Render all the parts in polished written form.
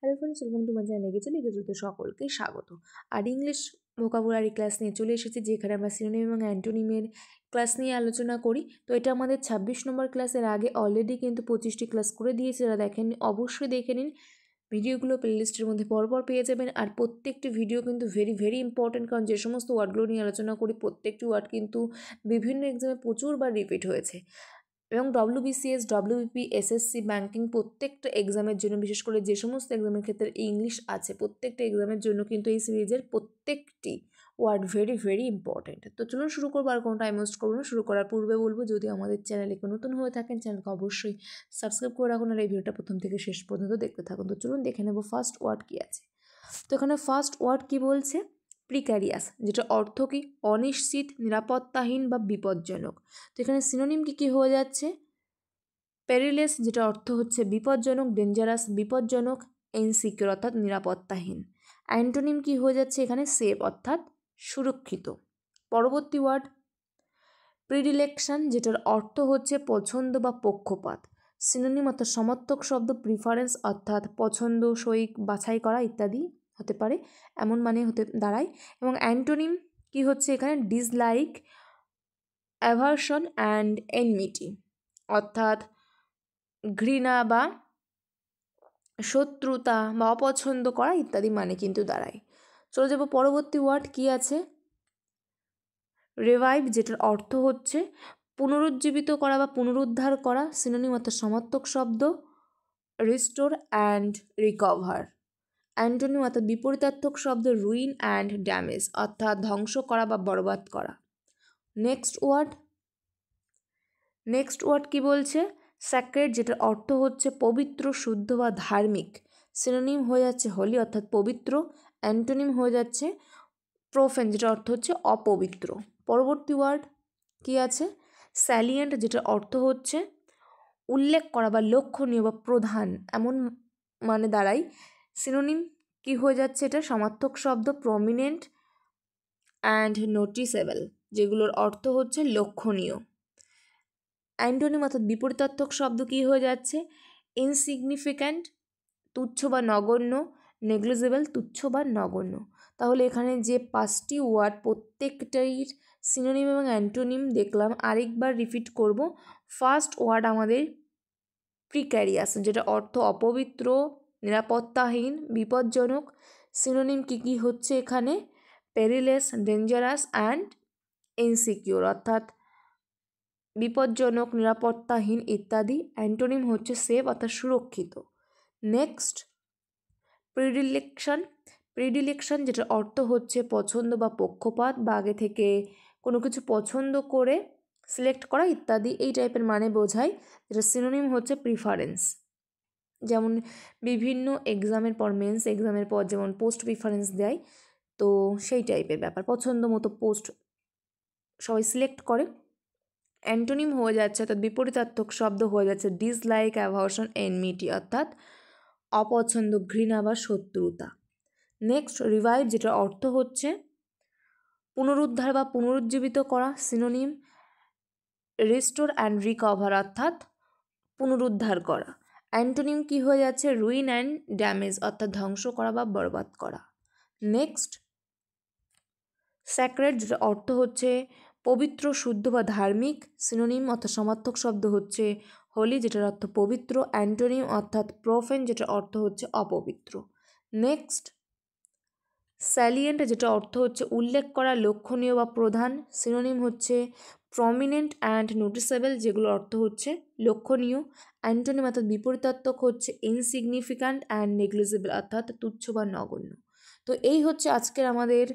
Hello friends, welcome to my channel. লিখেছে সকলকে স্বাগত। আর ইংলিশ ভোকাবুলারি ক্লাস নিয়ে চলে এসেছি, যেখানে আমরা সিনোনিম এবং অ্যান্টোনিমের ক্লাস নিয়ে আলোচনা করি। তো এটা আমাদের 26 নম্বর ক্লাসের আগে অলরেডি কিন্তু 25টি ক্লাস করে দিয়েছে। যারা দেখেননি অবশ্যই দেখে নিন। ভিডিওগুলো প্লেলিস্টের মধ্যে পরপর পেয়ে যাবেন। আর প্রত্যেকটি ভিডিও কিন্তু ভেরি ভেরি ইম্পর্টেন্ট, কারণ যে সমস্ত ওয়ার্ডগুলো নিয়ে আলোচনা করি প্রত্যেকটি ওয়ার্ড কিন্তু বিভিন্ন এক্সামে প্রচুরবার রিপিট হয়েছে। এবং WBCS, WBP, SSC, ব্যাঙ্কিং প্রত্যেকটা এক্সামের জন্য, বিশেষ করে যে সমস্ত এক্সামের ক্ষেত্রে ইংলিশ আছে প্রত্যেকটা এক্সামের জন্য কিন্তু এই সিরিজের প্রত্যেকটি ওয়ার্ড ভেরি ভেরি ইম্পর্টেন্ট। তো চলুন শুরু করবো, আর কোনো টাইম ওয়েস্ট করবো না। শুরু করার পূর্বে বলবো, যদি আমাদের চ্যানেলে নতুন হয়ে থাকেন চ্যানেলকে অবশ্যই সাবস্ক্রাইব করে রাখুন, আর এই ভিডিওটা প্রথম থেকে শেষ পর্যন্ত দেখতে থাকুন। তো চলুন দেখে নেবো ফার্স্ট ওয়ার্ড কী আছে। তো এখানে ফার্স্ট ওয়ার্ড কী বলছে? প্রিক্যারিয়াস, যেটা অর্থ কি অনিশ্চিত, নিরাপত্তাহীন বা বিপজ্জনক। তো এখানে সিনোনিম কী হয়ে যাচ্ছে? পেরিলেস, যেটা অর্থ হচ্ছে বিপজ্জনক, ডেঞ্জারাস বিপজ্জনক, ইনসিকিউর অর্থাৎ নিরাপত্তাহীন। অ্যান্টোনিম কি হয়ে যাচ্ছে এখানে? সেফ অর্থাৎ সুরক্ষিত। পরবর্তী ওয়ার্ড প্রিডিলেকশন, যেটার অর্থ হচ্ছে পছন্দ বা পক্ষপাত। সিনোনিম অর্থাৎ সমর্থক শব্দ প্রিফারেন্স অর্থাৎ পছন্দ, সই, বাছাই করা ইত্যাদি হতে পারে, এমন মানে হতে দাঁড়ায়। এবং অ্যান্টোনিম কি হচ্ছে এখানে? ডিসলাইক, অ্যাভারশন অ্যান্ড এনমিটি অর্থাৎ ঘৃণা বা শত্রুতা বা অপছন্দ করা ইত্যাদি মানে কিন্তু দাঁড়ায়। চলে যাব পরবর্তী ওয়ার্ড কি আছে? রিভাইভ, যেটার অর্থ হচ্ছে পুনরুজ্জীবিত করা বা পুনরুদ্ধার করা। সিনোনিম অর্থাৎ সমার্থক শব্দ রিস্টোর অ্যান্ড রিকভার। অ্যান্টোনিম অর্থাৎ বিপরীতার্থক শব্দ রুইন অ্যান্ড ড্যামেজ অর্থাৎ ধ্বংস করা বা বরবাদ করা। নেক্সট ওয়ার্ড কি বলছে? স্যাক্রেড, যেটার অর্থ হচ্ছে পবিত্র, শুদ্ধ বা ধার্মিক। সিনোনিম হয়ে যাচ্ছে হোলি অর্থাৎ পবিত্র। অ্যান্টোনিম হয়ে যাচ্ছে প্রোফেন, যেটার অর্থ হচ্ছে অপবিত্র। পরবর্তী ওয়ার্ড কি আছে? স্যালিয়েন্ট, যেটার অর্থ হচ্ছে উল্লেখ করা বা লক্ষণীয় বা প্রধান, এমন মানে দাঁড়ায়। সিনোনিম কি হয়ে যাচ্ছে? এটা সমার্থক শব্দ প্রমিনেন্ট অ্যান্ড নোটিসেবল, যেগুলোর অর্থ হচ্ছে লক্ষণীয়। অ্যান্টোনিম অর্থাৎ বিপরীতার্থক শব্দ কী হয়ে যাচ্ছে? ইনসিগনিফিক্যান্ট, তুচ্ছ বা নগণ্য, নেগলিজেবল, তুচ্ছ বা নগণ্য। তাহলে এখানে যে 5টি ওয়ার্ড প্রত্যেকটার সিনোনিম এবং অ্যান্টোনিম দেখলাম, আরেকবার রিপিট করব। ফার্স্ট ওয়ার্ড আমাদের প্রিক্যারিয়াস, যেটা অর্থ অপবিত্র, নিরাপত্তাহীন, বিপজ্জনক। সিনোনিম কী হচ্ছে এখানে? পেরিলেস, ডেঞ্জারাস অ্যান্ড ইনসিকিউর অর্থাৎ বিপজ্জনক, নিরাপত্তাহীন ইত্যাদি। অ্যান্টোনিম হচ্ছে সেফ অর্থাৎ সুরক্ষিত। নেক্সট প্রিডিলেকশন, যেটার অর্থ হচ্ছে পছন্দ বা পক্ষপাত, বা আগে থেকে কোনো কিছু পছন্দ করে সিলেক্ট করা ইত্যাদি, এই টাইপের মানে বোঝায়। যেটা সিনোনিম হচ্ছে প্রিফারেন্স। যেমন বিভিন্ন এক্সামের পর, মেন্স এক্সামের পর যেমন পোস্ট প্রিফারেন্স দেয়, তো সেই টাইপের ব্যাপার, পছন্দ মতো পোস্ট সবাই সিলেক্ট করে। অ্যান্টোনিম হয়ে যাচ্ছে অর্থাৎ বিপরীতার্থক শব্দ হয়ে যাচ্ছে ডিসলাইক, অ্যাভারশন, এনমিটি অর্থাৎ অপছন্দ, ঘৃণা বা শত্রুতা। নেক্সট রিভাইভ, যেটার অর্থ হচ্ছে পুনরুদ্ধার বা পুনরুজ্জীবিত করা। সিনোনিম রিস্টোর অ্যান্ড রিকভার অর্থাৎ পুনরুদ্ধার করা। অ্যান্টোনিম কি হয়ে যাচ্ছে? রুইন অ্যান্ড ড্যামেজ অর্থাৎ ধ্বংস করা বা বরবাদ করা। নেক্সট স্যাক্রেড, যেটা অর্থ হচ্ছে পবিত্র, শুদ্ধ বা ধার্মিক। সিনোনিম অর্থাৎ সমার্থক শব্দ হচ্ছে হোলি, যেটার অর্থ পবিত্র। অ্যান্টোনিম অর্থাৎ প্রোফেন, যেটার অর্থ হচ্ছে অপবিত্র। নেক্সট স্যালিয়েন্ট, যেটা অর্থ হচ্ছে উল্লেখ করা, লক্ষণীয় বা প্রধান। সিনোনিম হচ্ছে প্রমিনেন্ট অ্যান্ড নোটিসেবল, যেগুলো অর্থ হচ্ছে লক্ষণীয়। অ্যান্টোনিম অর্থাৎ বিপরীতার্থক হচ্ছে ইনসিগনিফিক্যান্ট অ্যান্ড নেগলিজেবল অর্থাৎ তুচ্ছ বা নগণ্য। তো এই হচ্ছে আজকের আমাদের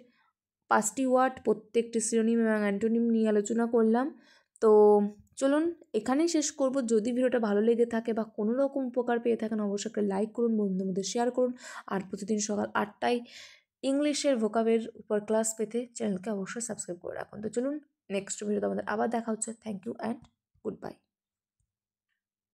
5টি ওয়ার্ড, প্রত্যেকটি সিনোনিম এবং অ্যান্টোনিম নিয়ে আলোচনা করলাম। তো চলুন এখানেই শেষ করব। যদি ভিডিওটা ভালো লেগে থাকে বা কোনো রকম উপকার পেয়ে থাকেন, অবশ্যই একটা লাইক করুন, বন্ধুদের মধ্যে শেয়ার করুন। আর প্রতিদিন সকাল 8টায় ইংলিশের ভোকাবের উপর ক্লাস পেতে চ্যানেলকে অবশ্যই সাবস্ক্রাইব করে রাখুন। তো চলুন নেক্সট ভিডিওতে আমাদের আবার দেখা হচ্ছে। Thank you and good bye.